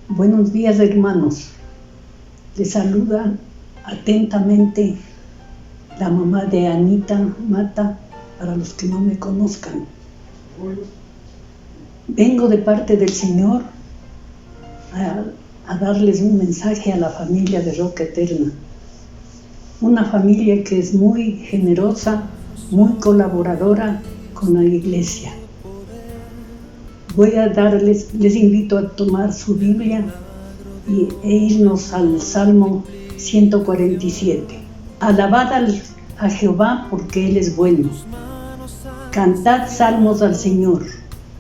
Buenos días, hermanos. Les saluda atentamente la mamá de Anita Mata, para los que no me conozcan. Vengo de parte del Señor a darles un mensaje a la familia de Roca Eterna. Una familia que es muy generosa, muy colaboradora con la iglesia. Les invito a tomar su Biblia e irnos al Salmo 147. Alabad a Jehová porque Él es bueno. Cantad salmos al Señor,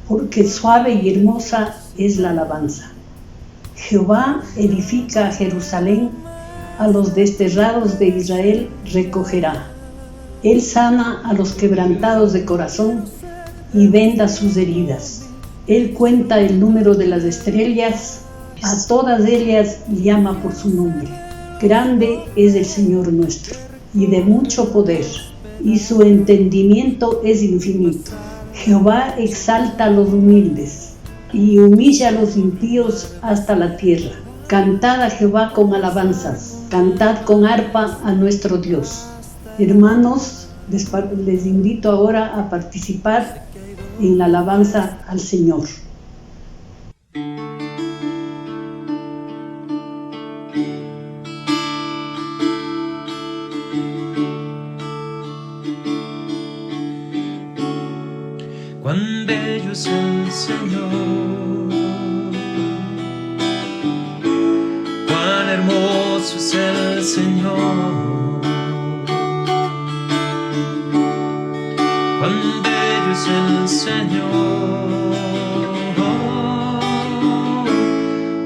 porque suave y hermosa es la alabanza. Jehová edifica a Jerusalén, a los desterrados de Israel recogerá. Él sana a los quebrantados de corazón y venda sus heridas. Él cuenta el número de las estrellas, a todas ellas llama por su nombre. Grande es el Señor nuestro, y de mucho poder, y su entendimiento es infinito. Jehová exalta a los humildes, y humilla a los impíos hasta la tierra. Cantad a Jehová con alabanzas, cantad con arpa a nuestro Dios. Hermanos, les invito ahora a participar en la alabanza al Señor. Cuán bello es el Señor, cuán hermoso es el Señor, cuán bello es el Señor.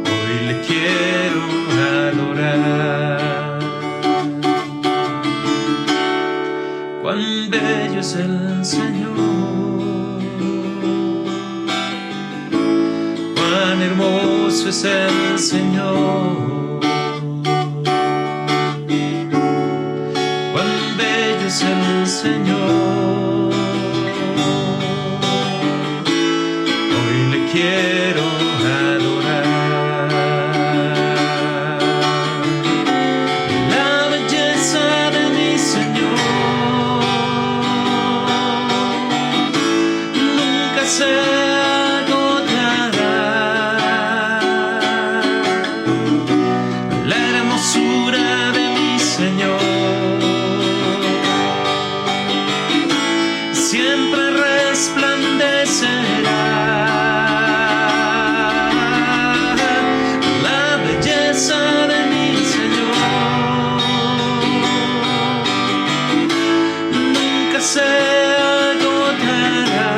Hoy le quiero adorar. Cuán bello es el Señor, cuán hermoso es el Señor, cuán bello es el Señor. Hoy le quiero adorar. La belleza de mi Señor nunca se siempre resplandecerá. La belleza de mi Señor nunca se agotará.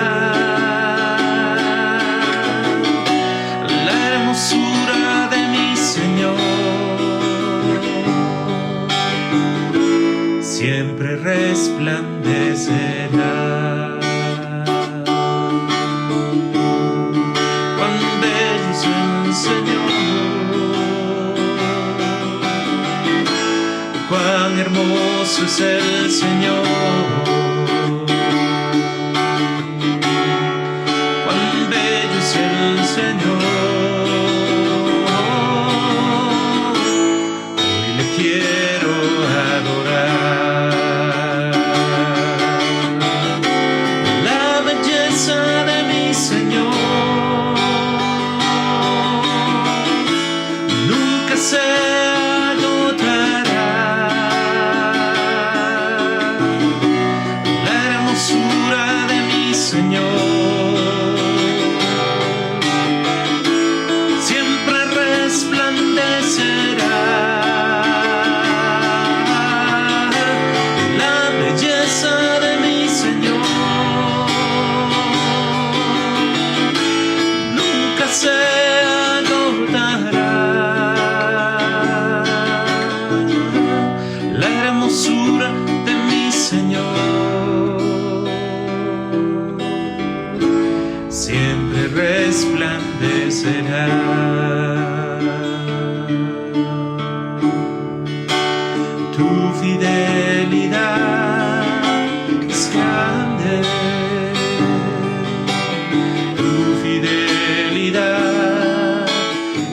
La hermosura de mi Señor siempre resplandecerá. Cuán hermoso es el Señor, cuán bello es el Señor. Hoy le quiero adorar. La belleza de mi Señor nunca se agotará.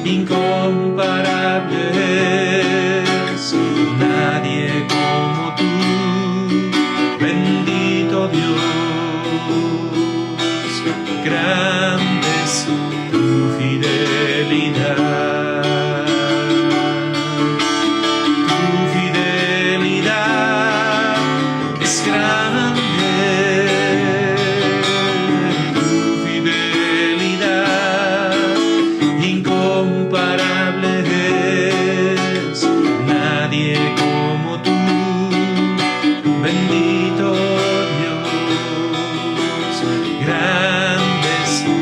incomparable es, nadie como tú, bendito Dios, grande es tu fidelidad. Tu fidelidad es grande, tu fidelidad incomparable es, nadie como tú, bendito Dios, grande es tu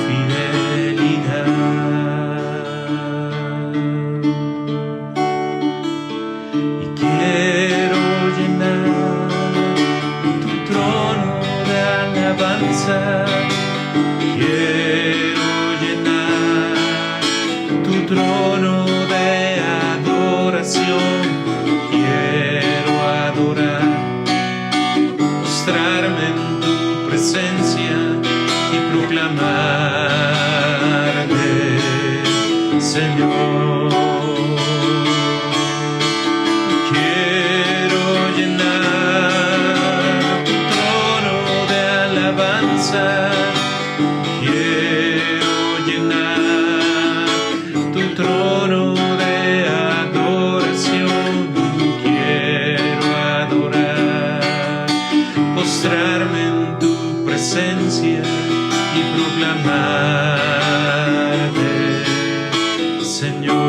fidelidad. Y quiero llenar tu trono de alabanza, quiero llenar tu trono de adoración, quiero adorar, mostrarme en tu presencia y proclamarte, Señor. Quiero llenar tu trono de alabanza, quiero llenar tu trono de adoración, quiero adorar, postrarme en tu presencia y proclamarte, Señor.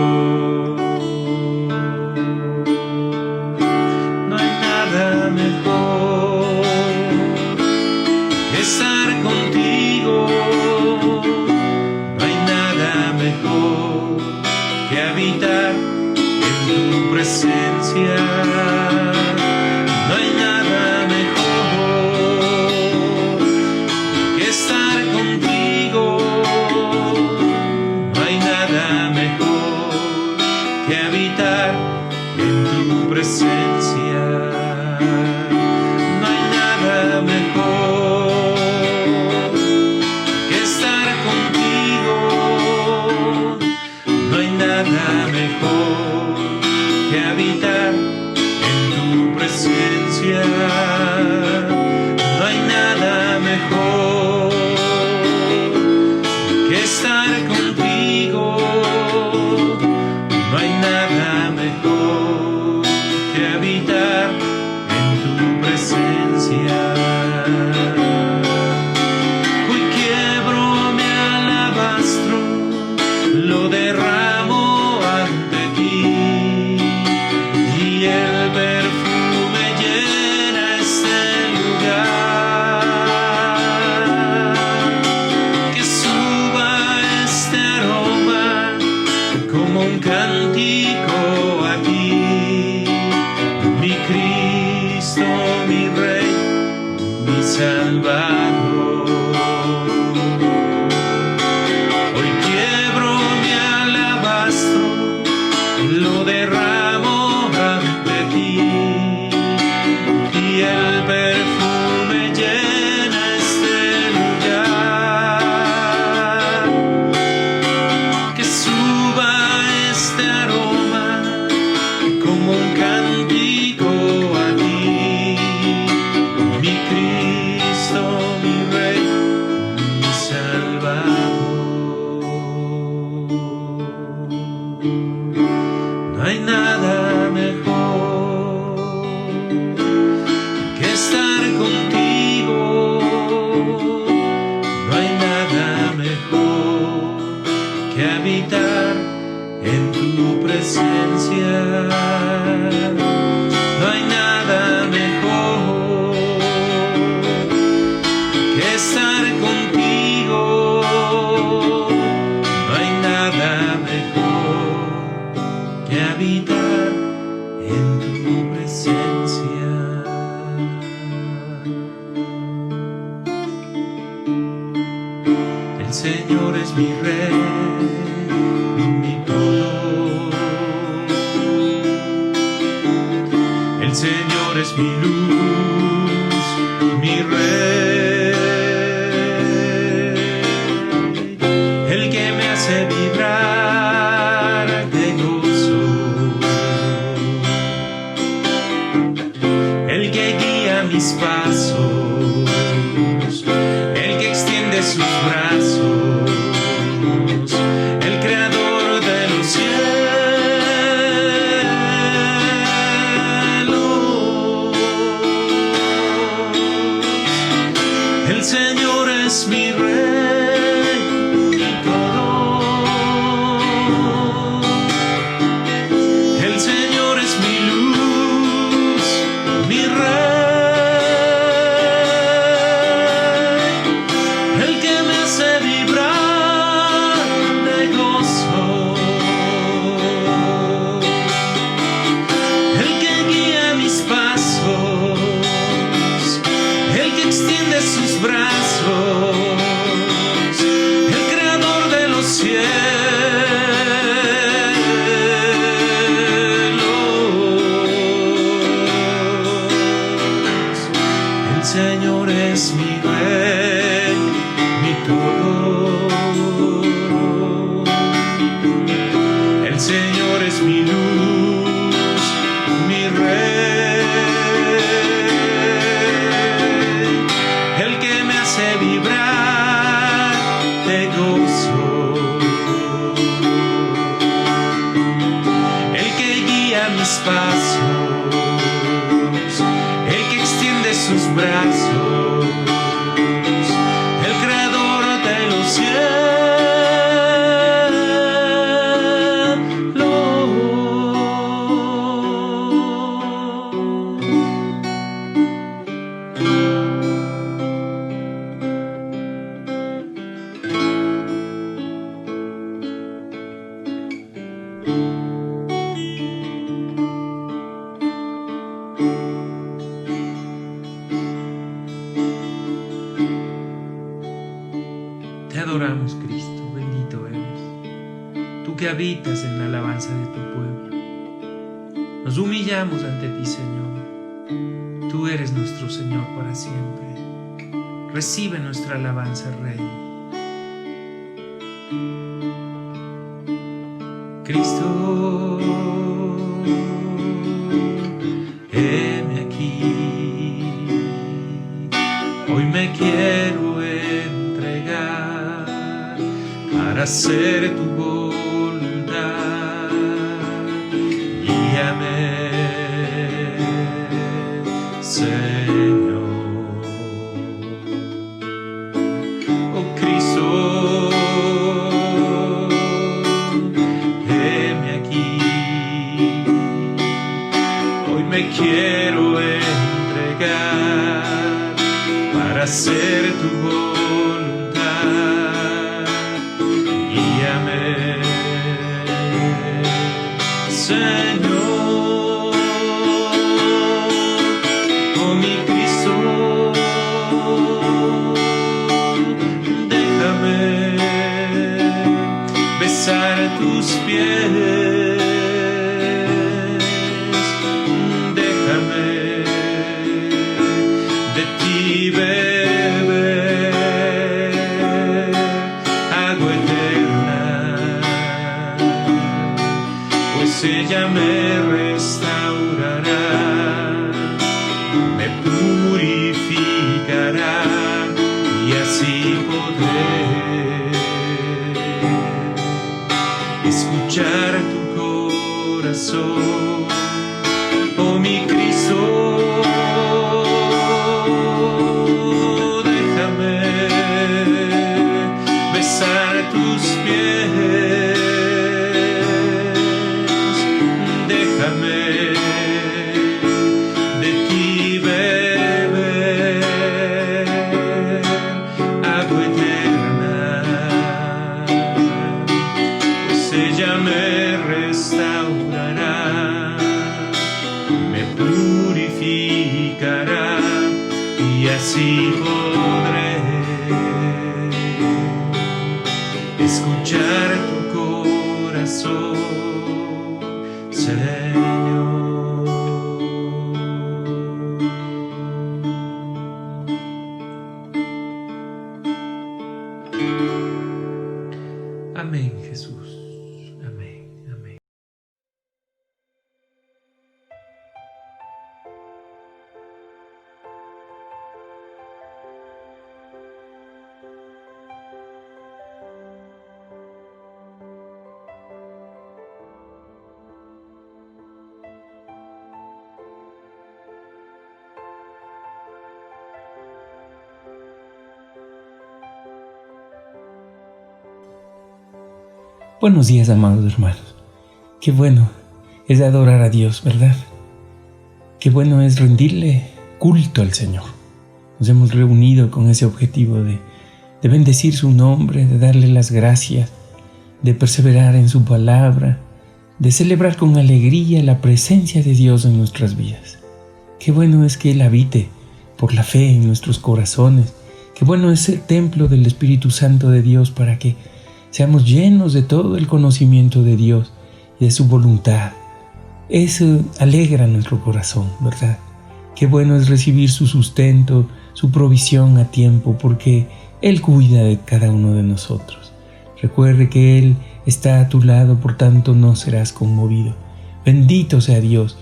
No hay nada mejor que estar contigo, no hay nada mejor que habitar en tu presencia, no hay nada mejor que estar contigo, no hay nada mejor que habitar en tu presencia, no hay nada mejor que estar contigo, no hay nada mejor que habitar en tu presencia, no hay nada mejor que estar contigo, no hay nada mejor que habitar en tu presencia. Hoy quiebro mi alabastro, lo derramo ante ti, y el perfume llena este lugar. Que suba este aroma como un cántico a ti, mi Cristo, mi Rey, mi Salvador. Hoy quiebro mi alabastro, lo derramo ante ti, y el perfume llena este lugar. Que suba este aroma como un cántico a ti, mi Cristo, mi Rey, mi Salvador. No hay nada mejor que estar contigo, no hay nada mejor que habitar en tu presencia, no hay nada mejor que estar contigo, no hay nada mejor que habitar en tu presencia. El Señor es mi Rey, mi todo. mis pasos, el que extiende sus brazos, el creador de los cielos. Te adoramos, Cristo, bendito eres, tú que habitas en la alabanza de tu pueblo. Nos humillamos ante ti, Señor. Tú eres nuestro Señor para siempre. Recibe nuestra alabanza, Rey. Cristo, heme aquí. Hoy me quiero entregar para hacer tu voluntad. Guíame, Señor. Oh Cristo, heme aquí. Hoy me quiero entregar para hacer tu voluntad. Guíame, Señor. Oh mi Cristo, déjame besar tus pies. Déjame de ti beber agua eterna, pues ella me restaurará, me purificará y así podré escuchar tu corazón. Oh mi Cristo, déjame besar tus pies. Déjame de ti beber agua eterna, pues ella me restaurará, me purificará y así podré escuchar tu corazón, Señor. Amén, Jesús. Amén, amén. Buenos días, amados hermanos. Qué bueno es adorar a Dios, ¿verdad? Qué bueno es rendirle culto al Señor. Nos hemos reunido con ese objetivo de bendecir su nombre, de darle las gracias, de perseverar en su palabra, de celebrar con alegría la presencia de Dios en nuestras vidas. Qué bueno es que Él habite por la fe en nuestros corazones. Qué bueno es el templo del Espíritu Santo de Dios para que seamos llenos de todo el conocimiento de Dios y de su voluntad. Eso alegra nuestro corazón, ¿verdad? Qué bueno es recibir su sustento, su provisión a tiempo, porque Él cuida de cada uno de nosotros. Recuerde que Él está a tu lado, por tanto no serás conmovido. Bendito sea Dios,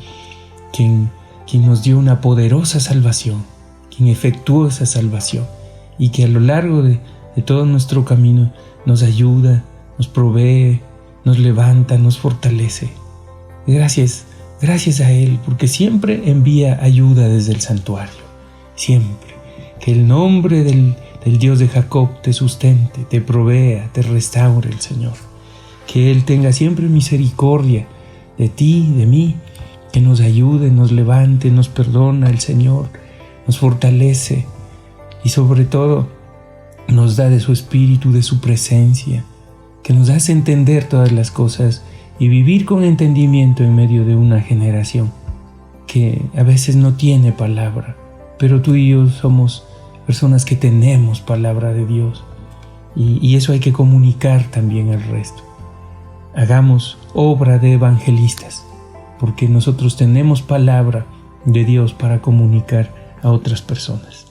quien nos dio una poderosa salvación, quien efectuó esa salvación y que a lo largo de todo nuestro camino nos ayuda, nos provee, nos levanta, nos fortalece. Gracias Gracias a Él, porque siempre envía ayuda desde el santuario. Siempre. Que el nombre del Dios de Jacob te sustente, te provea, te restaure el Señor. Que Él tenga siempre misericordia de ti, de mí, que nos ayude, nos levante, nos perdona el Señor, nos fortalece y sobre todo nos da de su espíritu, de su presencia, que nos hace entender todas las cosas y vivir con entendimiento en medio de una generación que a veces no tiene palabra, pero tú y yo somos personas que tenemos palabra de Dios y eso hay que comunicar también al resto. Hagamos obra de evangelistas, porque nosotros tenemos palabra de Dios para comunicar a otras personas.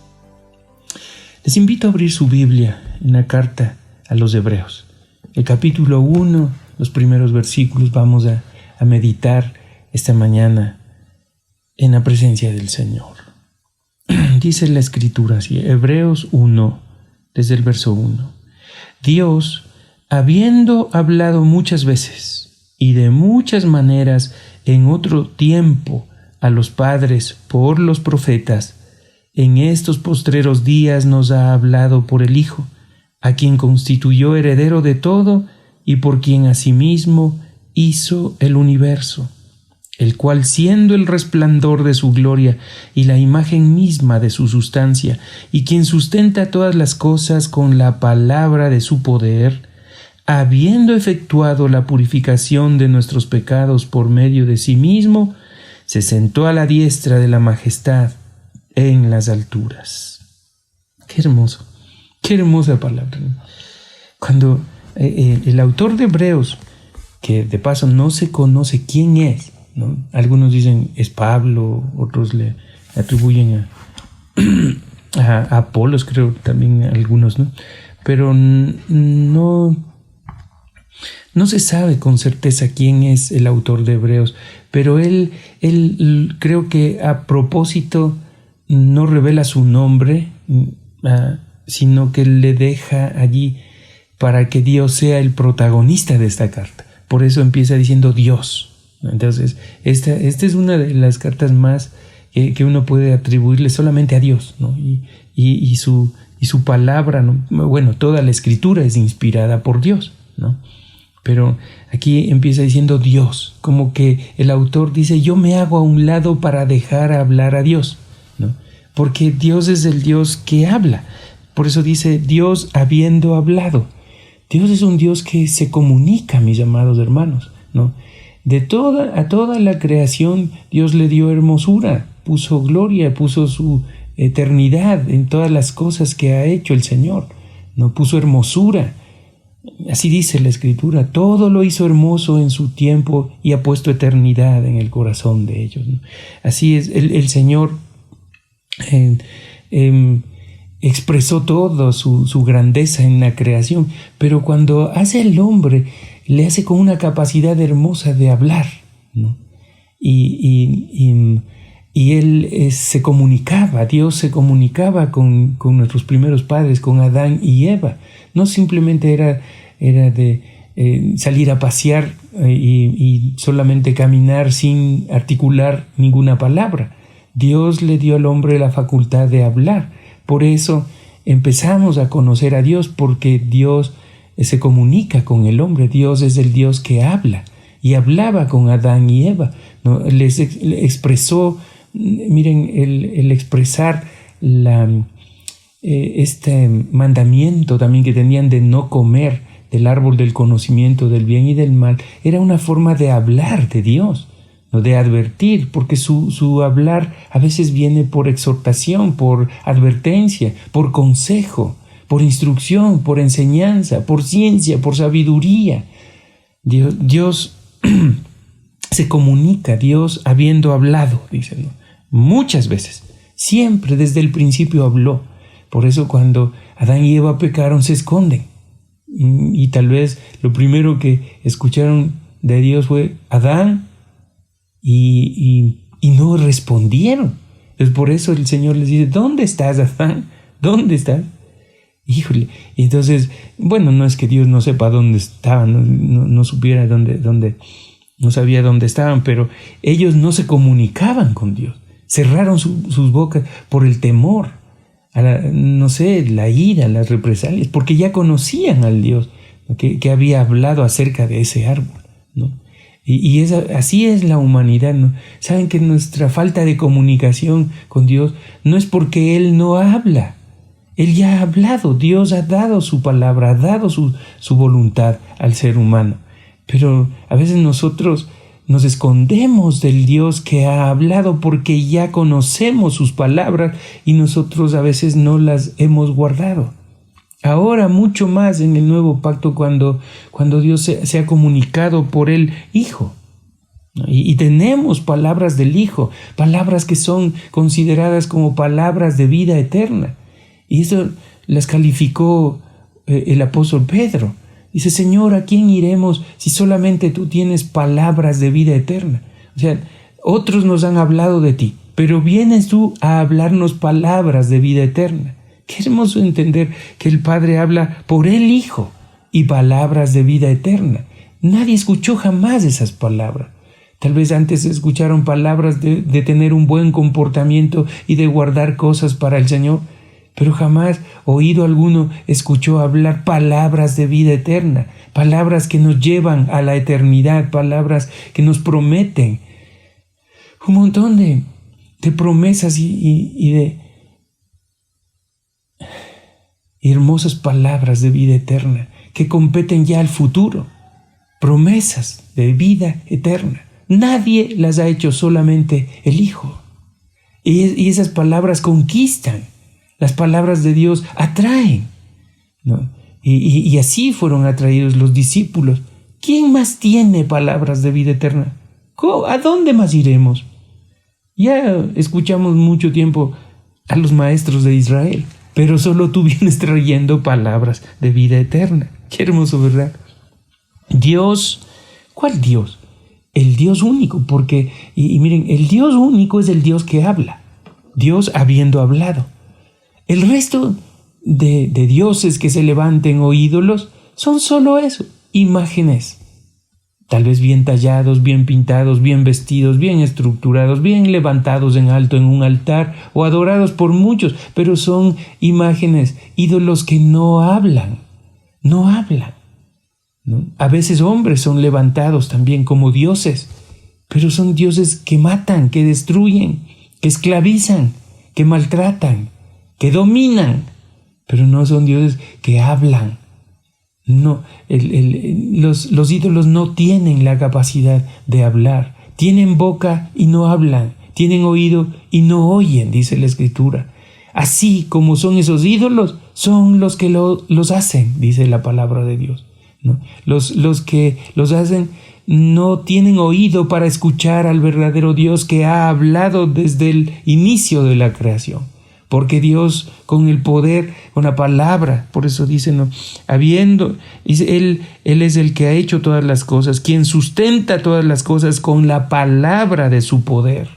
Les invito a abrir su Biblia en la carta a los Hebreos. El capítulo 1, los primeros versículos, vamos a meditar esta mañana en la presencia del Señor. Dice la Escritura así, Hebreos 1, desde el verso 1. Dios, habiendo hablado muchas veces y de muchas maneras en otro tiempo a los padres por los profetas, en estos postreros días nos ha hablado por el Hijo, a quien constituyó heredero de todo y por quien asimismo hizo el universo, el cual, siendo el resplandor de su gloria y la imagen misma de su sustancia, y quien sustenta todas las cosas con la palabra de su poder, habiendo efectuado la purificación de nuestros pecados por medio de sí mismo, se sentó a la diestra de la majestad en las alturas. Qué hermoso, qué hermosa palabra. Cuando el autor de Hebreos, que de paso no se conoce quién es, ¿no? Algunos dicen es Pablo, otros le atribuyen a Apolos, creo también algunos, ¿no? Pero no se sabe con certeza quién es el autor de Hebreos, pero él creo que a propósito no revela su nombre, sino que le deja allí para que Dios sea el protagonista de esta carta. Por eso empieza diciendo Dios. Entonces, esta es una de las cartas más que uno puede atribuirle solamente a Dios, ¿no? Y su palabra, ¿no? Bueno, toda la Escritura es inspirada por Dios, ¿no? Pero aquí empieza diciendo Dios, como que el autor dice, yo me hago a un lado para dejar hablar a Dios, ¿no? Porque Dios es el Dios que habla. Por eso dice Dios habiendo hablado. Dios es un Dios que se comunica, mis amados hermanos, ¿no? A toda la creación Dios le dio hermosura, puso gloria, puso su eternidad en todas las cosas que ha hecho el Señor, ¿no? Puso hermosura. Así dice la Escritura, todo lo hizo hermoso en su tiempo y ha puesto eternidad en el corazón de ellos, ¿no? Así es, el Señor expresó todo su grandeza en la creación, pero cuando hace al hombre, le hace con una capacidad hermosa de hablar, ¿no? Y él se comunicaba, Dios se comunicaba con nuestros primeros padres, con Adán y Eva. No simplemente era de salir a pasear y solamente caminar sin articular ninguna palabra. Dios le dio al hombre la facultad de hablar. Por eso empezamos a conocer a Dios, porque Dios se comunica con el hombre. Dios es el Dios que habla y hablaba con Adán y Eva, ¿no? Les expresó, miren, el expresar este mandamiento también que tenían de no comer del árbol del conocimiento del bien y del mal, era una forma de hablar de Dios, ¿no? De advertir, porque su hablar a veces viene por exhortación, por advertencia, por consejo, por instrucción, por enseñanza, por ciencia, por sabiduría. Dios se comunica, Dios habiendo hablado, dice, ¿no? Muchas veces, siempre desde el principio habló. Por eso cuando Adán y Eva pecaron se esconden. Y tal vez lo primero que escucharon de Dios fue Adán y no respondieron. Es por eso el Señor les dice, ¿dónde estás, Adán? ¿Dónde estás? Híjole, entonces, bueno, no es que Dios no sepa dónde estaba, no supiera dónde no sabía dónde estaban, pero ellos no se comunicaban con Dios. Cerraron sus bocas por el temor, la ira, las represalias, porque ya conocían al Dios que había hablado acerca de ese árbol, ¿no? Y así es la humanidad, ¿no? Saben que nuestra falta de comunicación con Dios no es porque Él no habla. Él ya ha hablado, Dios ha dado su palabra, ha dado su voluntad al ser humano. Pero a veces nosotros nos escondemos del Dios que ha hablado porque ya conocemos sus palabras y nosotros a veces no las hemos guardado. Ahora mucho más en el nuevo pacto cuando Dios se ha comunicado por el Hijo. Y tenemos palabras del Hijo, palabras que son consideradas como palabras de vida eterna. Y eso las calificó el apóstol Pedro. Dice, Señor, ¿a quién iremos si solamente tú tienes palabras de vida eterna? O sea, otros nos han hablado de ti, pero vienes tú a hablarnos palabras de vida eterna. Qué hermoso entender que el Padre habla por el Hijo y palabras de vida eterna. Nadie escuchó jamás esas palabras. Tal vez antes escucharon palabras de tener un buen comportamiento y de guardar cosas para el Señor, pero jamás oído alguno escuchó hablar palabras de vida eterna, palabras que nos llevan a la eternidad, palabras que nos prometen un montón de promesas y de hermosas palabras de vida eterna que competen ya al futuro, promesas de vida eterna. Nadie las ha hecho, solamente el Hijo. Y esas palabras conquistan. Las palabras de Dios atraen, ¿no? Y así fueron atraídos los discípulos. ¿Quién más tiene palabras de vida eterna? ¿A dónde más iremos? Ya escuchamos mucho tiempo a los maestros de Israel, pero solo tú vienes trayendo palabras de vida eterna. Qué hermoso, ¿verdad? Dios, ¿cuál Dios? El Dios único, porque, y miren, el Dios único es el Dios que habla. Dios habiendo hablado. El resto de dioses que se levanten o ídolos son solo eso, imágenes. Tal vez bien tallados, bien pintados, bien vestidos, bien estructurados, bien levantados en alto en un altar o adorados por muchos, pero son imágenes, ídolos que no hablan, ¿no? A veces hombres son levantados también como dioses, pero son dioses que matan, que destruyen, que esclavizan, que maltratan, que dominan, pero no son dioses que hablan. No, los ídolos no tienen la capacidad de hablar. Tienen boca y no hablan. Tienen oído y no oyen, dice la Escritura. Así como son esos ídolos, son los que los hacen, dice la palabra de Dios, ¿no? Los que los hacen no tienen oído para escuchar al verdadero Dios que ha hablado desde el inicio de la creación. Porque Dios con el poder, con la palabra, por eso dice, ¿no? Dice, Él es el que ha hecho todas las cosas, quien sustenta todas las cosas con la palabra de su poder.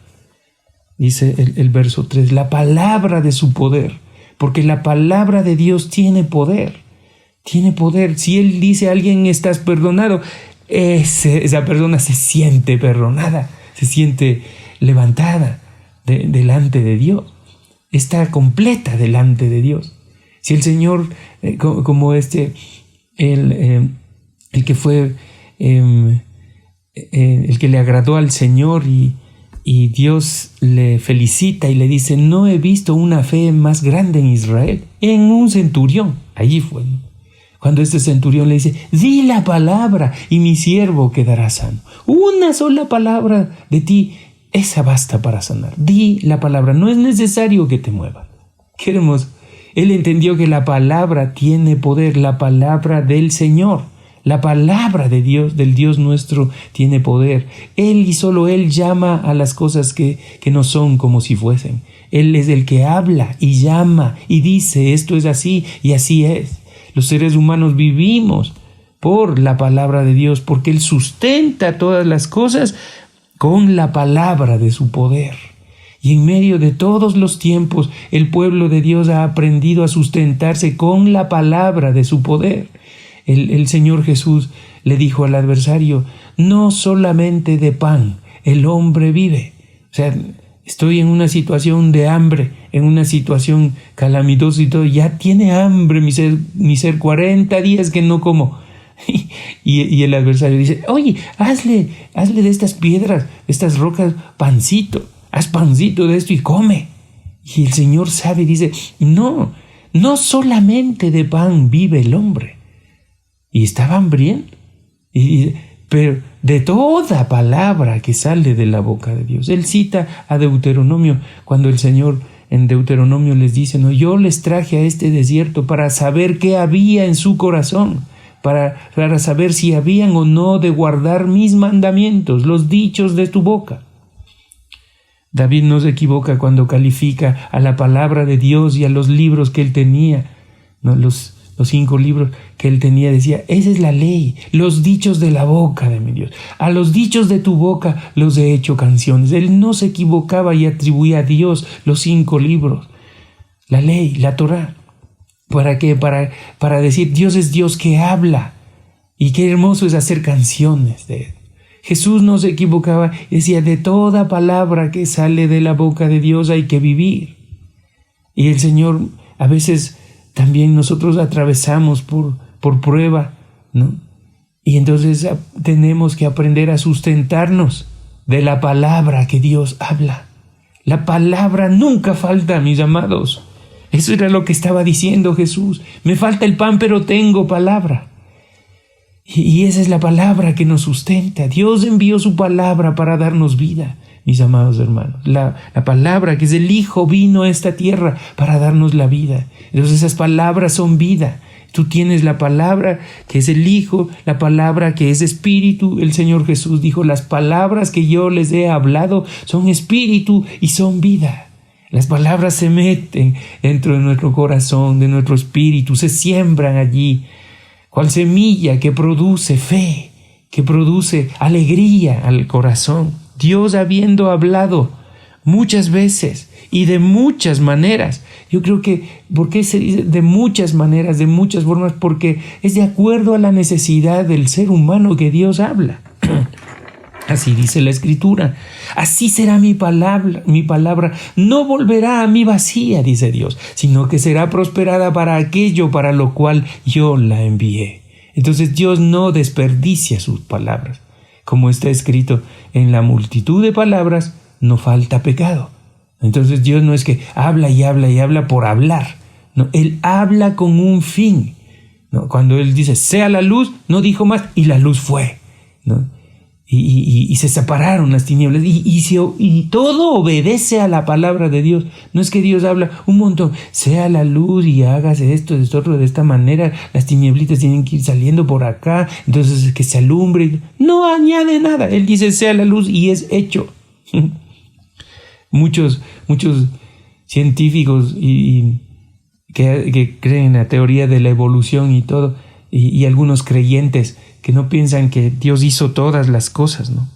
Dice el verso 3, la palabra de su poder, porque la palabra de Dios tiene poder. Tiene poder. Si Él dice a alguien, estás perdonado, esa persona se siente perdonada, se siente levantada delante de Dios. Está completa delante de Dios. Si el Señor, como el que fue, el que le agradó al Señor y Dios le felicita y le dice, no he visto una fe más grande en Israel, en un centurión. Allí fue, ¿no? Cuando este centurión le dice, di la palabra y mi siervo quedará sano. Una sola palabra de ti, esa basta para sanar. Di la palabra, no es necesario que te muevas. Qué hermoso. Él entendió que la palabra tiene poder, la palabra del Señor, la palabra de Dios, del Dios nuestro, tiene poder. Él y solo Él llama a las cosas que no son como si fuesen. Él es el que habla y llama y dice, esto es así y así es. Los seres humanos vivimos por la palabra de Dios, porque Él sustenta todas las cosas con la palabra de su poder. Y en medio de todos los tiempos, el pueblo de Dios ha aprendido a sustentarse con la palabra de su poder. El Señor Jesús le dijo al adversario, no solamente de pan el hombre vive. O sea, estoy en una situación de hambre, en una situación calamitosa y todo, ya tiene hambre mi ser 40 días que no como. Y el adversario dice, oye, hazle de estas piedras, de estas rocas, pancito, haz pancito de esto y come. Y el Señor sabe, dice, no solamente de pan vive el hombre. Y estaba hambriento, pero de toda palabra que sale de la boca de Dios. Él cita a Deuteronomio, cuando el Señor en Deuteronomio les dice, no, yo les traje a este desierto para saber qué había en su corazón, para saber si habían o no de guardar mis mandamientos, los dichos de tu boca. David no se equivoca cuando califica a la palabra de Dios y a los libros que él tenía, ¿no? Los 5 libros que él tenía, decía, esa es la ley, los dichos de la boca de mi Dios. A los dichos de tu boca los he hecho canciones. Él no se equivocaba y atribuía a Dios los 5 libros, la ley, la Torá. ¿Para qué? Para decir, Dios es Dios que habla, y qué hermoso es hacer canciones de él. Jesús no se equivocaba y decía, de toda palabra que sale de la boca de Dios hay que vivir. Y el Señor, a veces también nosotros atravesamos por prueba, ¿no? Y entonces tenemos que aprender a sustentarnos de la palabra que Dios habla. La palabra nunca falta, mis amados. Eso era lo que estaba diciendo Jesús. Me falta el pan, pero tengo palabra. Y esa es la palabra que nos sustenta. Dios envió su palabra para darnos vida, mis amados hermanos. La palabra que es el Hijo vino a esta tierra para darnos la vida. Entonces esas palabras son vida. Tú tienes la palabra que es el Hijo, la palabra que es espíritu. El Señor Jesús dijo, las palabras que yo les he hablado son espíritu y son vida. Las palabras se meten dentro de nuestro corazón, de nuestro espíritu, se siembran allí. Cual semilla que produce fe, que produce alegría al corazón. Dios habiendo hablado muchas veces y de muchas maneras. Yo creo que, ¿por qué se dice de muchas maneras, de muchas formas? Porque es de acuerdo a la necesidad del ser humano que Dios habla. Así dice la Escritura. Así será mi palabra. No volverá a mí vacía, dice Dios, sino que será prosperada para aquello para lo cual yo la envié. Entonces Dios no desperdicia sus palabras. Como está escrito, en la multitud de palabras no falta pecado. Entonces Dios no es que habla y habla y habla por hablar. No, Él habla con un fin. ¿No? Cuando Él dice, sea la luz, no dijo más, y la luz fue. ¿No? Y se separaron las tinieblas y todo obedece a la palabra de Dios. No es que Dios habla un montón, sea la luz y hágase esto, otro, de esta manera, las tinieblitas tienen que ir saliendo por acá, entonces que se alumbre. No añade nada, Él dice sea la luz y es hecho. Muchos científicos que creen en la teoría de la evolución y todo, y algunos creyentes que no piensan que Dios hizo todas las cosas, ¿no?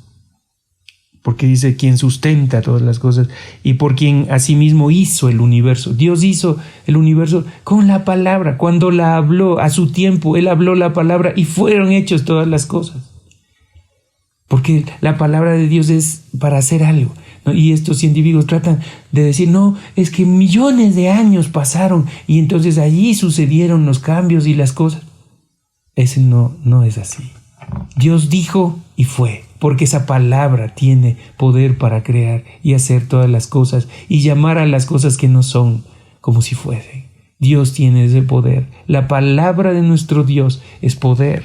Porque dice quien sustenta todas las cosas y por quien asimismo hizo el universo. Dios hizo el universo con la palabra. Cuando la habló a su tiempo, Él habló la palabra y fueron hechas todas las cosas. Porque la palabra de Dios es para hacer algo, ¿no? Y estos científicos tratan de decir, no, es que millones de años pasaron y entonces allí sucedieron los cambios y las cosas. Ese no es así. Dios dijo y fue, porque esa palabra tiene poder para crear y hacer todas las cosas y llamar a las cosas que no son como si fuesen. Dios tiene ese poder. La palabra de nuestro Dios es poder.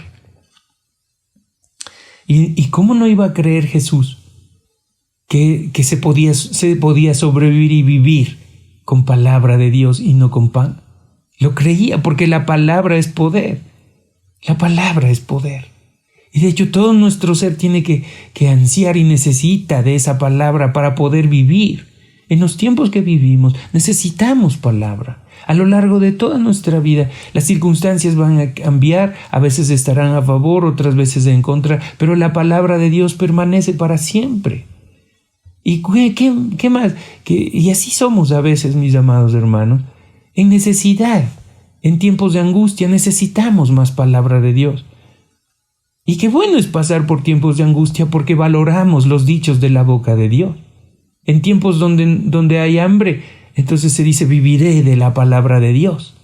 ¿Y cómo no iba a creer Jesús que se podía sobrevivir y vivir con palabra de Dios y no con pan? Lo creía porque la palabra es poder. La palabra es poder. Y de hecho todo nuestro ser tiene que ansiar y necesita de esa palabra para poder vivir. En los tiempos que vivimos necesitamos palabra. A lo largo de toda nuestra vida las circunstancias van a cambiar, a veces estarán a favor, otras veces en contra, pero la palabra de Dios permanece para siempre. ¿Y qué más? Y así somos a veces, mis amados hermanos, en necesidad. En tiempos de angustia necesitamos más palabra de Dios. Y qué bueno es pasar por tiempos de angustia porque valoramos los dichos de la boca de Dios. En tiempos donde hay hambre, entonces se dice viviré de la palabra de Dios.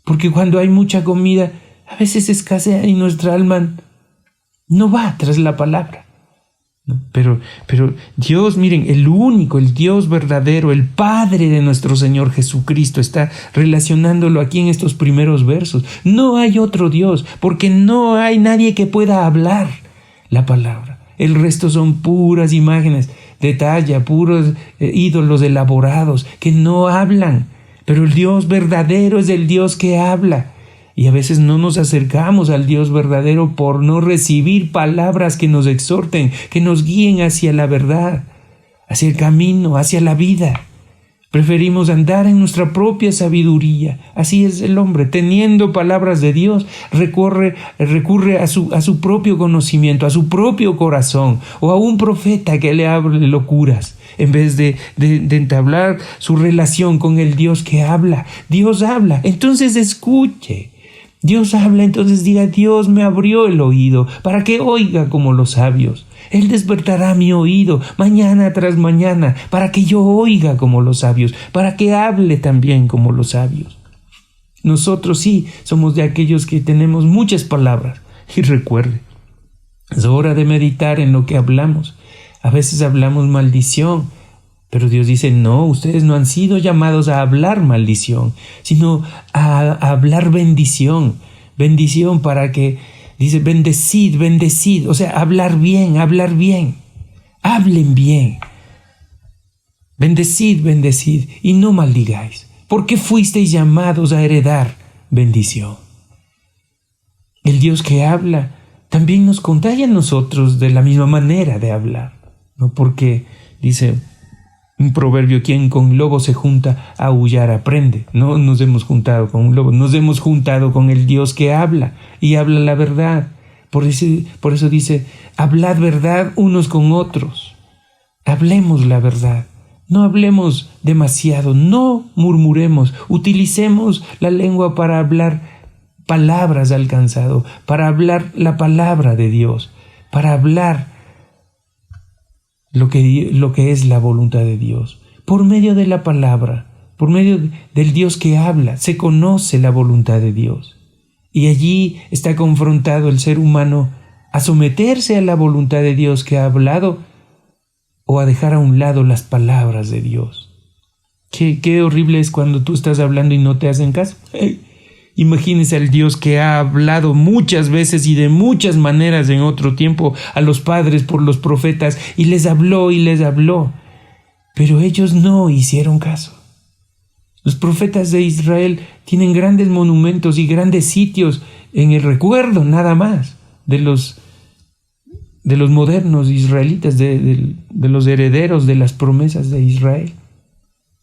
Porque cuando hay mucha comida, a veces escasea y nuestra alma no va tras la palabra. Pero Dios, miren, el único, el Dios verdadero, el Padre de nuestro Señor Jesucristo, está relacionándolo aquí en estos primeros versos. No hay otro Dios, porque no hay nadie que pueda hablar la palabra. El resto son puras imágenes de talla, puros ídolos elaborados que no hablan. Pero el Dios verdadero es el Dios que habla. Y a veces no nos acercamos al Dios verdadero por no recibir palabras que nos exhorten, que nos guíen hacia la verdad, hacia el camino, hacia la vida. Preferimos andar en nuestra propia sabiduría. Así es el hombre, teniendo palabras de Dios, recurre a su propio conocimiento, a su propio corazón, o a un profeta que le hable locuras, en vez de entablar su relación con el Dios que habla. Dios habla, entonces escuche. Dios habla, entonces diga, Dios me abrió el oído para que oiga como los sabios. Él despertará mi oído mañana tras mañana para que yo oiga como los sabios, para que hable también como los sabios. Nosotros sí somos de aquellos que tenemos muchas palabras. Y recuerde, es hora de meditar en lo que hablamos. A veces hablamos maldición, pero Dios dice, no, ustedes no han sido llamados a hablar maldición, sino a hablar bendición. Bendición para que, dice, bendecid, bendecid. O sea, hablar bien, hablar bien. Hablen bien. Bendecid, bendecid, y no maldigáis, porque fuisteis llamados a heredar bendición. El Dios que habla también nos contagia a nosotros de la misma manera de hablar, ¿no? Porque dice un proverbio, quien con lobo se junta a aullar aprende. No nos hemos juntado con un lobo, nos hemos juntado con el Dios que habla y habla la verdad. Por eso dice, hablad verdad unos con otros. Hablemos la verdad. No hablemos demasiado, no murmuremos, utilicemos la lengua para hablar palabras alcanzado, para hablar la palabra de Dios, para hablar lo que es la voluntad de Dios. Por medio de la palabra, por medio del Dios que habla, se conoce la voluntad de Dios. Y allí está confrontado el ser humano a someterse a la voluntad de Dios que ha hablado o a dejar a un lado las palabras de Dios. Qué horrible es cuando tú estás hablando y no te hacen caso. Imagínense al Dios que ha hablado muchas veces y de muchas maneras en otro tiempo a los padres por los profetas y les habló, pero ellos no hicieron caso. Los profetas de Israel tienen grandes monumentos y grandes sitios en el recuerdo nada más de los modernos israelitas, de los herederos de las promesas de Israel.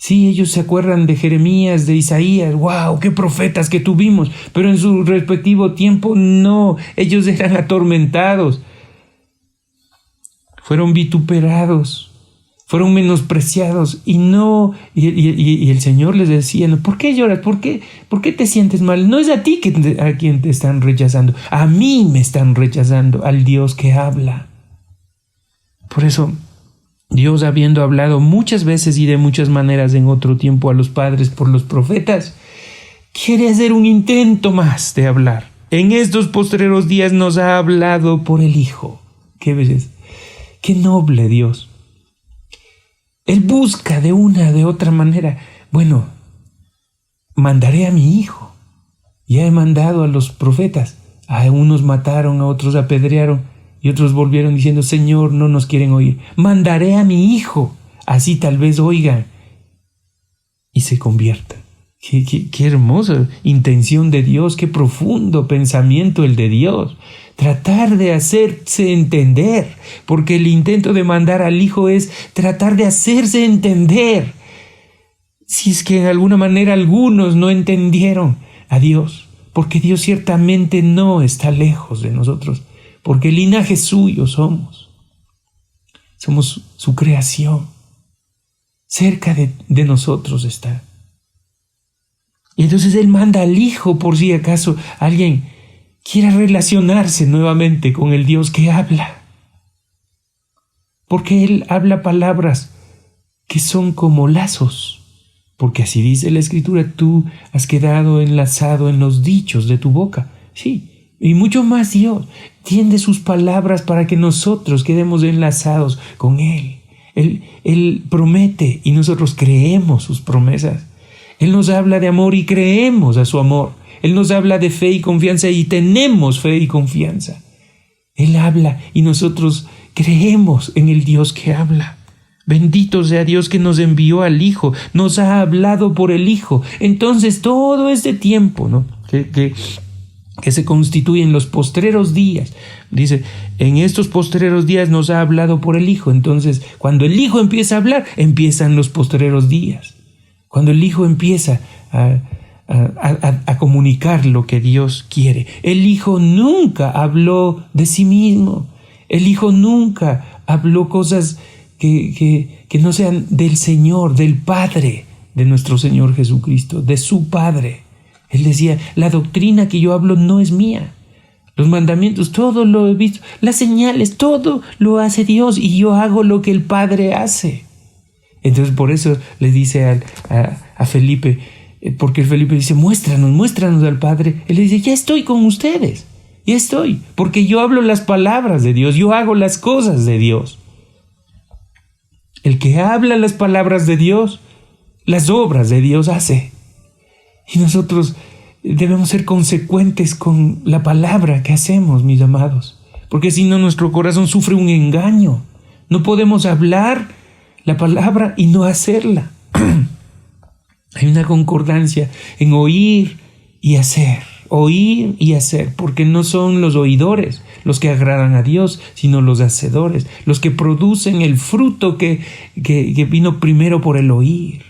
Sí, ellos se acuerdan de Jeremías, de Isaías, ¡wow! ¡Qué profetas que tuvimos! Pero en su respectivo tiempo, no, ellos eran atormentados, fueron vituperados, fueron menospreciados y el Señor les decía, no, ¿por qué lloras? ¿Por qué te sientes mal? No es a ti a quien te están rechazando, a mí me están rechazando, al Dios que habla. Por eso, Dios, habiendo hablado muchas veces y de muchas maneras en otro tiempo a los padres por los profetas, quiere hacer un intento más de hablar. En estos postreros días nos ha hablado por el Hijo. ¿Qué ves? ¡Qué noble Dios! Él busca de una, de otra manera. Bueno, mandaré a mi Hijo. Ya he mandado a los profetas. A unos mataron, a otros apedrearon. Y otros volvieron diciendo, Señor, no nos quieren oír. Mandaré a mi Hijo, así tal vez oigan y se conviertan. Qué hermosa intención de Dios, qué profundo pensamiento el de Dios. Tratar de hacerse entender, porque el intento de mandar al Hijo es tratar de hacerse entender. Si es que en alguna manera algunos no entendieron a Dios, porque Dios ciertamente no está lejos de nosotros. Porque el linaje suyo somos su creación, cerca de nosotros está. Y entonces Él manda al Hijo por si acaso alguien quiera relacionarse nuevamente con el Dios que habla. Porque Él habla palabras que son como lazos. Porque así dice la Escritura, tú has quedado enlazado en los dichos de tu boca. Sí, y mucho más Dios tiende sus palabras para que nosotros quedemos enlazados con Él. Él promete y nosotros creemos sus promesas. Él nos habla de amor y creemos a su amor. Él nos habla de fe y confianza y tenemos fe y confianza. Él habla y nosotros creemos en el Dios que habla. Bendito sea Dios que nos envió al Hijo, nos ha hablado por el Hijo. Entonces todo este tiempo, ¿no?, que se constituye en los postreros días, dice, en estos postreros días nos ha hablado por el Hijo. Entonces, cuando el Hijo empieza a hablar, empiezan los postreros días. Cuando el Hijo empieza a comunicar lo que Dios quiere. El Hijo nunca habló de sí mismo. El Hijo nunca habló cosas que no sean del Señor, del Padre de nuestro Señor Jesucristo, de su Padre. Él decía, la doctrina que yo hablo no es mía. Los mandamientos, todo lo he visto. Las señales, todo lo hace Dios y yo hago lo que el Padre hace. Entonces por eso le dice a Felipe, porque Felipe dice, muéstranos al Padre. Él le dice, ya estoy con ustedes, ya estoy, porque yo hablo las palabras de Dios, yo hago las cosas de Dios. El que habla las palabras de Dios, las obras de Dios hace. Y nosotros debemos ser consecuentes con la palabra que hacemos, mis amados, porque si no nuestro corazón sufre un engaño. No podemos hablar la palabra y no hacerla. Hay una concordancia en oír y hacer, porque no son los oidores los que agradan a Dios, sino los hacedores, los que producen el fruto que vino primero por el oír.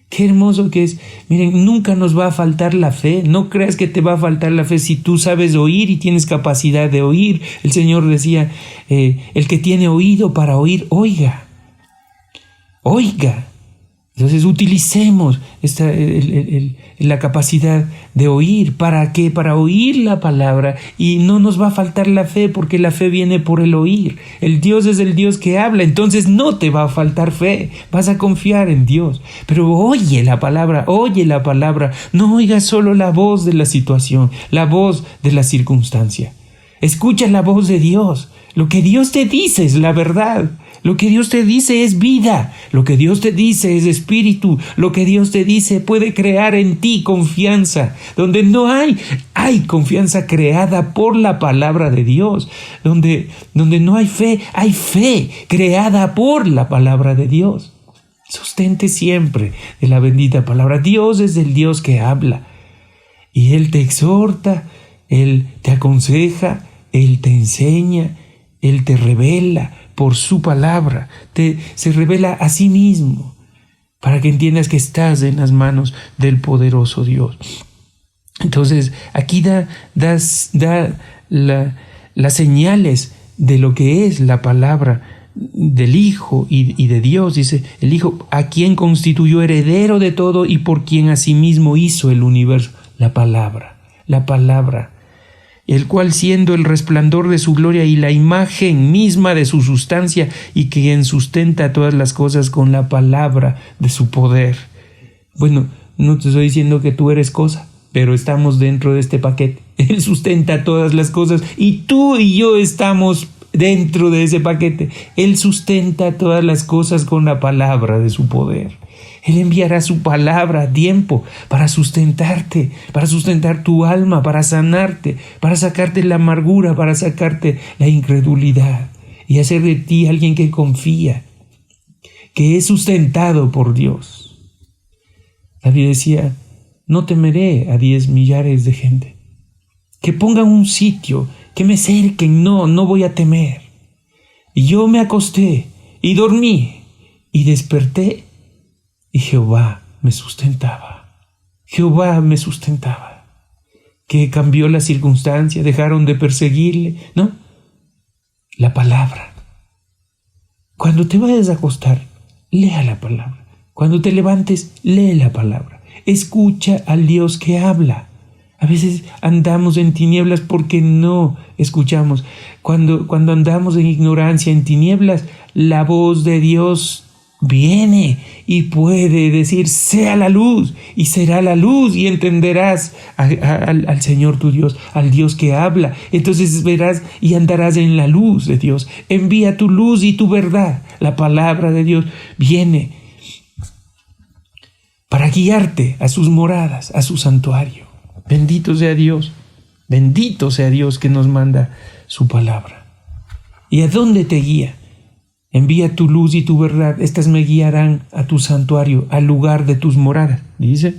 Qué hermoso que es. Miren, nunca nos va a faltar la fe. No creas que te va a faltar la fe si tú sabes oír y tienes capacidad de oír. El Señor decía, el que tiene oído para oír, oiga. Oiga. Entonces utilicemos la capacidad de oír. ¿Para qué? Para oír la palabra, y no nos va a faltar la fe, porque la fe viene por el oír. El Dios es el Dios que habla, entonces no te va a faltar fe, vas a confiar en Dios. Pero oye la palabra, no oigas solo la voz de la situación, la voz de la circunstancia. Escucha la voz de Dios. Lo que Dios te dice es la verdad. Lo que Dios te dice es vida. Lo que Dios te dice es espíritu. Lo que Dios te dice puede crear en ti confianza. Donde no hay confianza creada por la palabra de Dios. Donde no hay fe creada por la palabra de Dios. Sostente siempre de la bendita palabra. Dios es el Dios que habla. Y Él te exhorta, Él te aconseja, Él te enseña, Él te revela. Por su palabra, se revela a sí mismo, para que entiendas que estás en las manos del poderoso Dios. Entonces, aquí da las señales de lo que es la palabra del Hijo y de Dios. Dice, el Hijo, a quien constituyó heredero de todo y por quien asimismo hizo el universo. La palabra, el cual siendo el resplandor de su gloria y la imagen misma de su sustancia, y quien sustenta todas las cosas con la palabra de su poder. Bueno, no te estoy diciendo que tú eres cosa, pero estamos dentro de este paquete. Él sustenta todas las cosas y tú y yo estamos dentro de ese paquete. Él sustenta todas las cosas con la palabra de su poder. Él enviará su palabra a tiempo para sustentarte, para sustentar tu alma, para sanarte, para sacarte la amargura, para sacarte la incredulidad y hacer de ti alguien que confía, que es sustentado por Dios. David decía, no temeré a 10 millares de gente, que pongan un sitio, que me cerquen, no voy a temer. Y yo me acosté y dormí y desperté, y Jehová me sustentaba. Que cambió la circunstancia, dejaron de perseguirle, ¿no? La palabra. Cuando te vayas a acostar, lea la palabra. Cuando te levantes, lee la palabra. Escucha al Dios que habla. A veces andamos en tinieblas porque no escuchamos. Cuando andamos en ignorancia, en tinieblas, la voz de Dios viene y puede decir: sea la luz, y será la luz, y entenderás al Señor tu Dios, al Dios que habla. Entonces verás y andarás en la luz de Dios. Envía tu luz y tu verdad. La palabra de Dios viene para guiarte a sus moradas, a su santuario. Bendito sea Dios que nos manda su palabra. ¿Y a dónde te guía? Envía tu luz y tu verdad, estas me guiarán a tu santuario, al lugar de tus moradas. Dice,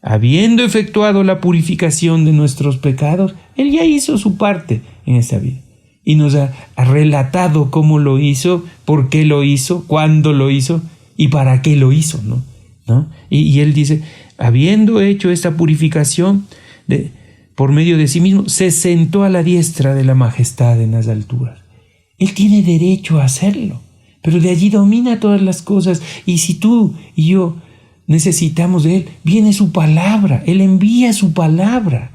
habiendo efectuado la purificación de nuestros pecados, Él ya hizo su parte en esta vida. Y nos ha relatado cómo lo hizo, por qué lo hizo, cuándo lo hizo y para qué lo hizo, ¿no? Y Él dice, habiendo hecho esta purificación por medio de sí mismo, se sentó a la diestra de la majestad en las alturas. Él tiene derecho a hacerlo, pero de allí domina todas las cosas. Y si tú y yo necesitamos de Él, viene su palabra, Él envía su palabra.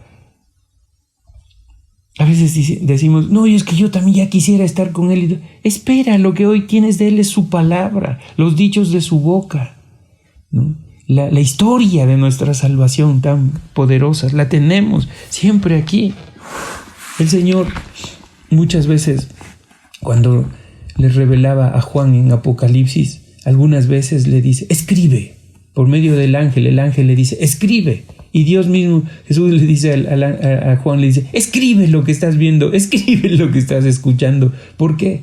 A veces decimos, no, es que yo también ya quisiera estar con Él. Espera, lo que hoy tienes de Él es su palabra, los dichos de su boca, ¿no? La historia de nuestra salvación tan poderosa, la tenemos siempre aquí. El Señor muchas veces, cuando le revelaba a Juan en Apocalipsis, algunas veces le dice, escribe, por medio del ángel. El ángel le dice, escribe. Y Dios mismo, Jesús le dice a Juan, le dice, escribe lo que estás viendo, escribe lo que estás escuchando. ¿Por qué?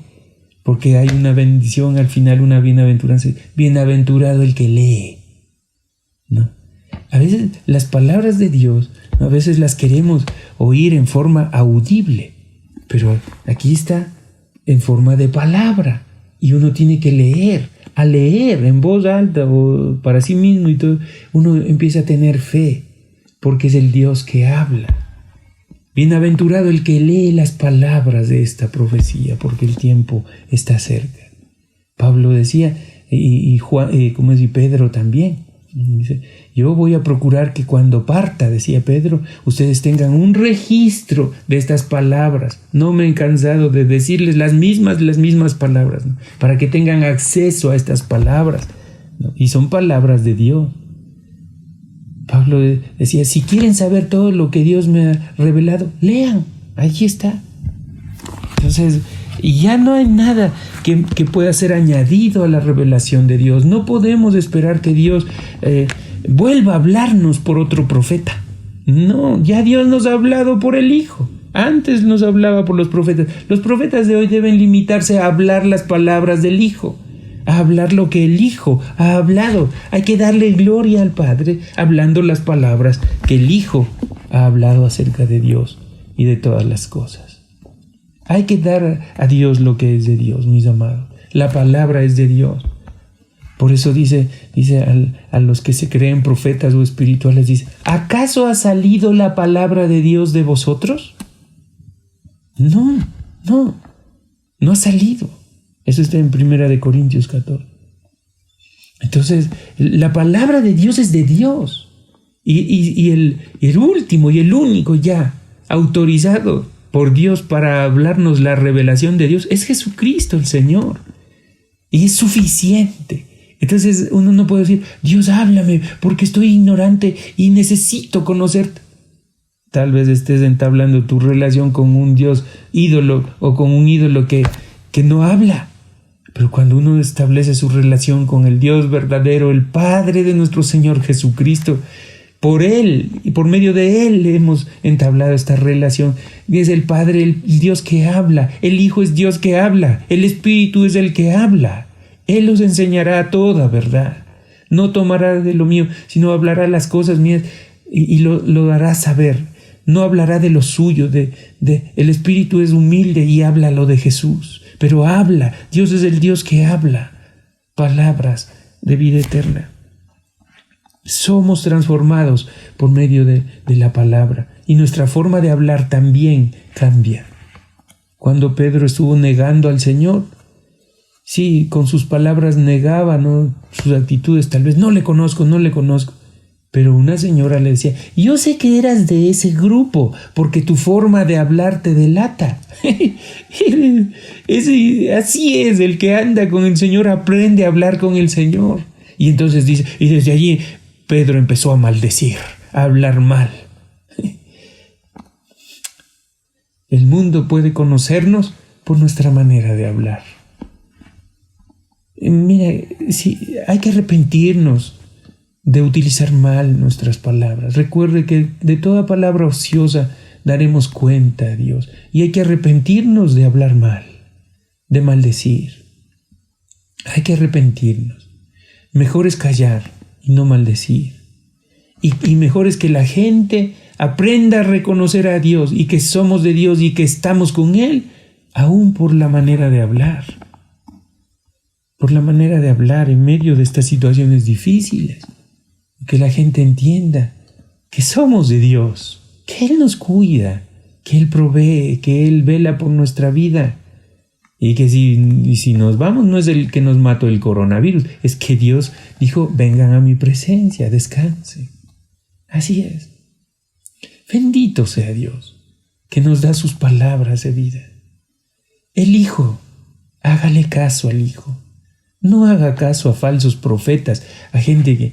Porque hay una bendición al final, una bienaventuranza. Bienaventurado el que lee. ¿No? A veces las palabras de Dios, a veces las queremos oír en forma audible, pero aquí está en forma de palabra y uno tiene que leer en voz alta o para sí mismo, y todo, uno empieza a tener fe porque es el Dios que habla. Bienaventurado el que lee las palabras de esta profecía, porque el tiempo está cerca. Pablo decía, y Pedro también. Dice, yo voy a procurar que cuando parta, decía Pedro, ustedes tengan un registro de estas palabras. No me he cansado de decirles las mismas palabras, ¿no? Para que tengan acceso a estas palabras, ¿no? Y son palabras de Dios. Pablo decía, si quieren saber todo lo que Dios me ha revelado, lean, allí está. Entonces, y ya no hay nada que pueda ser añadido a la revelación de Dios. No podemos esperar que Dios vuelva a hablarnos por otro profeta. No, ya Dios nos ha hablado por el Hijo. Antes nos hablaba por los profetas. Los profetas de hoy deben limitarse a hablar las palabras del Hijo, a hablar lo que el Hijo ha hablado. Hay que darle gloria al Padre hablando las palabras que el Hijo ha hablado acerca de Dios y de todas las cosas. Hay que dar a Dios lo que es de Dios, mis amados. La palabra es de Dios. Por eso dice a los que se creen profetas o espirituales, dice, ¿acaso ha salido la palabra de Dios de vosotros? No ha salido. Eso está en 1 Corintios 14. Entonces, la palabra de Dios es de Dios. Y el último y el único ya autorizado por Dios para hablarnos la revelación de Dios es Jesucristo el Señor. Y es suficiente. Entonces uno no puede decir, Dios, háblame porque estoy ignorante y necesito conocerte. Tal vez estés entablando tu relación con un Dios ídolo o con un ídolo que no habla. Pero cuando uno establece su relación con el Dios verdadero, el Padre de nuestro Señor Jesucristo, por Él y por medio de Él hemos entablado esta relación. Es el Padre, el Dios que habla. El Hijo es Dios que habla. El Espíritu es el que habla. Él os enseñará toda verdad. No tomará de lo mío, sino hablará las cosas mías y lo hará saber. No hablará de lo suyo. El Espíritu es humilde y habla lo de Jesús. Pero habla. Dios es el Dios que habla palabras de vida eterna. Somos transformados por medio de la palabra y nuestra forma de hablar también cambia. Cuando Pedro estuvo negando al Señor, sí, con sus palabras negaba, ¿no?, sus actitudes, tal vez no le conozco, Pero una señora le decía: yo sé que eras de ese grupo porque tu forma de hablar te delata. Así es, el que anda con el Señor aprende a hablar con el Señor. Y entonces dice, y desde allí Pedro empezó a maldecir, a hablar mal. El mundo puede conocernos por nuestra manera de hablar. Mira, sí, hay que arrepentirnos de utilizar mal nuestras palabras. Recuerde que de toda palabra ociosa daremos cuenta a Dios. Y hay que arrepentirnos de hablar mal, de maldecir. Hay que arrepentirnos. Mejor es callar y no maldecir. Y mejor es que la gente aprenda a reconocer a Dios y que somos de Dios y que estamos con Él, aún por la manera de hablar. Por la manera de hablar en medio de estas situaciones difíciles. Que la gente entienda que somos de Dios, que Él nos cuida, que Él provee, que Él vela por nuestra vida. Y que si nos vamos, no es el que nos mató el coronavirus, es que Dios dijo: vengan a mi presencia, descansen. Así es. Bendito sea Dios, que nos da sus palabras de vida. El Hijo, hágale caso al Hijo. No haga caso a falsos profetas, a gente que,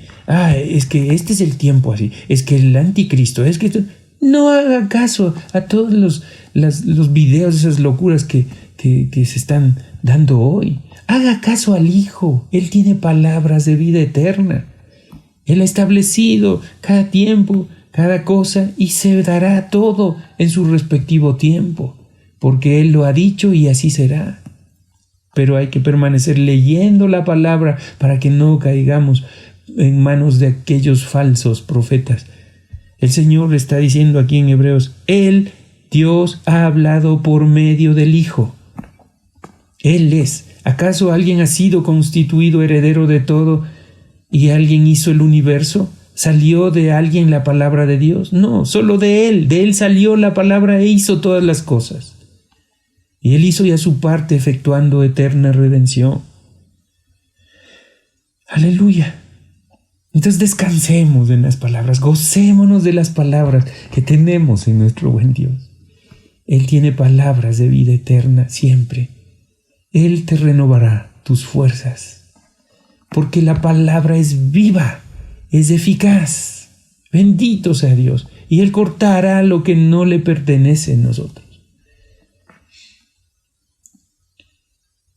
es que este es el tiempo así, es que el anticristo, es que esto. No haga caso a todos los videos, esas locuras que se están dando hoy. Haga caso al Hijo. Él tiene palabras de vida eterna. Él ha establecido cada tiempo, cada cosa, y se dará todo en su respectivo tiempo, porque Él lo ha dicho y así será. Pero hay que permanecer leyendo la palabra para que no caigamos en manos de aquellos falsos profetas. El Señor está diciendo aquí en Hebreos: Él, Dios, ha hablado por medio del Hijo. Él es. ¿Acaso alguien ha sido constituido heredero de todo y alguien hizo el universo? ¿Salió de alguien la palabra de Dios? No, solo de Él salió la palabra e hizo todas las cosas. Y Él hizo ya su parte efectuando eterna redención. Aleluya. Entonces descansemos en las palabras, gocémonos de las palabras que tenemos en nuestro buen Dios. Él tiene palabras de vida eterna siempre. Él te renovará tus fuerzas, porque la palabra es viva, es eficaz. Bendito sea Dios. Y Él cortará lo que no le pertenece a nosotros.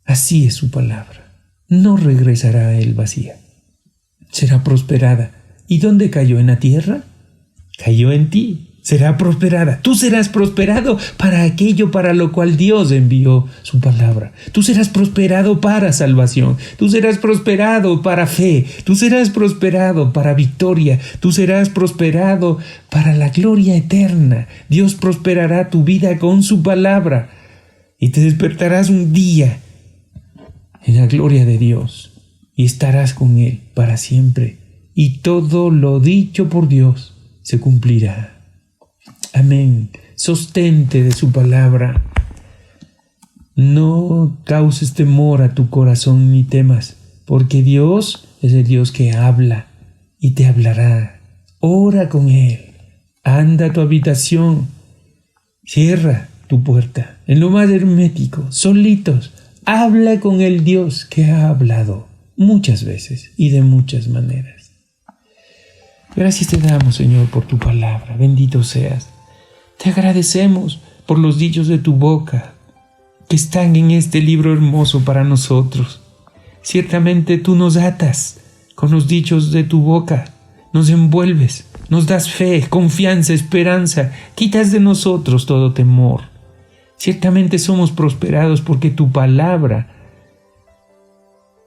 Así es su palabra. No regresará a Él vacía. Será prosperada. ¿Y dónde cayó? ¿En la tierra? Cayó en ti. Será prosperada. Tú serás prosperado para aquello para lo cual Dios envió su palabra. Tú serás prosperado para salvación. Tú serás prosperado para fe. Tú serás prosperado para victoria. Tú serás prosperado para la gloria eterna. Dios prosperará tu vida con su palabra. Y te despertarás un día en la gloria de Dios. Y estarás con Él para siempre. Y todo lo dicho por Dios se cumplirá. Amén. Sostente de su palabra. No causes temor a tu corazón ni temas, porque Dios es el Dios que habla y te hablará. Ora con Él. Anda a tu habitación. Cierra tu puerta en lo más hermético, solitos. Habla con el Dios que ha hablado muchas veces y de muchas maneras. Gracias te damos, Señor, por tu palabra. Bendito seas. Te agradecemos por los dichos de tu boca que están en este libro hermoso para nosotros. Ciertamente tú nos atas con los dichos de tu boca, nos envuelves, nos das fe, confianza, esperanza, quitas de nosotros todo temor. Ciertamente somos prosperados porque tu palabra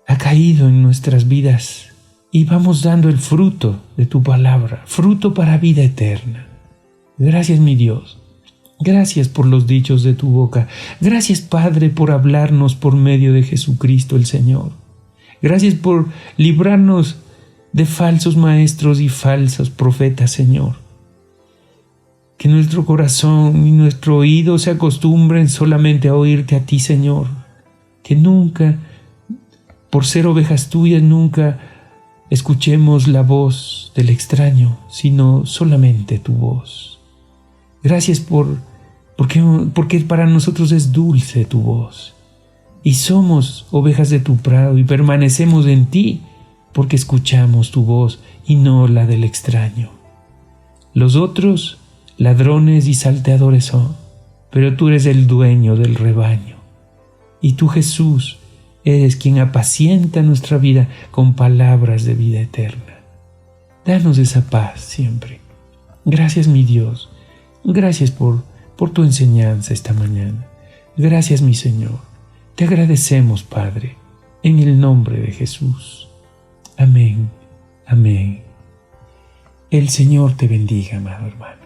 ha caído en nuestras vidas y vamos dando el fruto de tu palabra, fruto para vida eterna. Gracias, mi Dios. Gracias por los dichos de tu boca. Gracias, Padre, por hablarnos por medio de Jesucristo el Señor. Gracias por librarnos de falsos maestros y falsos profetas, Señor. Que nuestro corazón y nuestro oído se acostumbren solamente a oírte a ti, Señor. Que nunca, por ser ovejas tuyas, nunca escuchemos la voz del extraño, sino solamente tu voz. Gracias porque para nosotros es dulce tu voz. Y somos ovejas de tu prado y permanecemos en ti porque escuchamos tu voz y no la del extraño. Los otros ladrones y salteadores son, pero tú eres el dueño del rebaño. Y tú, Jesús, eres quien apacienta nuestra vida con palabras de vida eterna. Danos esa paz siempre. Gracias, mi Dios. Gracias por tu enseñanza esta mañana. Gracias, mi Señor. Te agradecemos, Padre, en el nombre de Jesús. Amén. Amén. El Señor te bendiga, amado hermano.